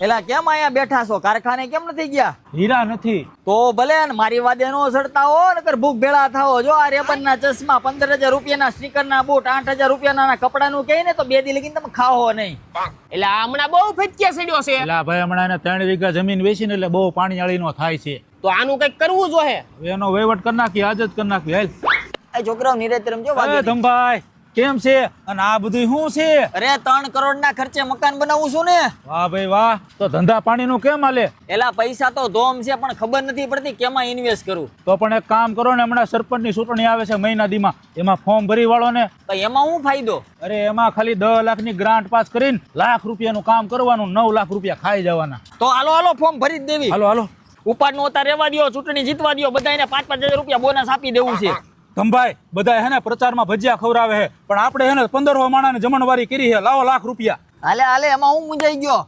એલા કેમ અહીંયા બેઠા છો? કારખાને કેમ નથી ગયા? હીરા નથી તો ભલે ને મારી વાદે નો સડતા હો નકર ભૂખ ભેળા થાઓ. જો આ રેબનના ચશ્મા 15,000 રૂપિયાના, સ્નીકરના બૂટ 8,000 રૂપિયાના કપડાનું કહે ને તો 2 દી લગીને તમે ખાઓ નહીં. એટલે હમણાં બહુ ફટક્યા સડ્યો છે. એટલે ભાઈ હમણાં એને 3 વીઘા જમીન વેચીને એટલે બહુ પાણીયાળીનો થાય છે. તો આનું કઈક કરવું જોઈએ. હવે એનો વહીવટ કરી નાખી, આજ જ કરી નાખી. હાલ એ છોકરાઓ નિરેત રમજો. એ ધમભાઈ કેમ છે? અને આ બધું શું છે? અરે 3 કરોડના ખર્ચે મકાન બનાવું છું ને. વાહ ભાઈ વાહ. તો ધંધા પાણીનું કેમ હાલે? એલા પૈસા તો ધોમ છે પણ ખબર નથી પડતી કેમાં ઇન્વેસ્ટ કરું. તો પણ એક કામ કરો ને, હમણાં સરપંચની ચૂંટણી આવે છે મહિના દીમાં, એમાં ફોર્મ ભરી વાળો ને. તો એમાં શું ફાયદો? અરે એમાં ખાલી 10 લાખની ગ્રાન્ટ પાસ કરીને લાખ રૂપિયાનું કામ કરવાનું, 9 લાખ રૂપિયા ખાઈ જવાના. તો હાલો ફોર્મ ભરી જ દેવી. હાલો હાલો. ઉપાડનો ઉતાર રહેવા દ્યો, ચૂંટણી જીતવા દ્યો, બધાને 5,000 રૂપિયા બોનસ આપી દેવું છે. ધમભાઈ બધા હે ને પ્રચારમાં ભજીયા ખવડાવે છે, પણ આપણે હે ને 1500 માણાને જમણવારી કરી છે. લાવો લાખ રૂપિયા. હાલે એમાં હું મુંજાઈ ગયો.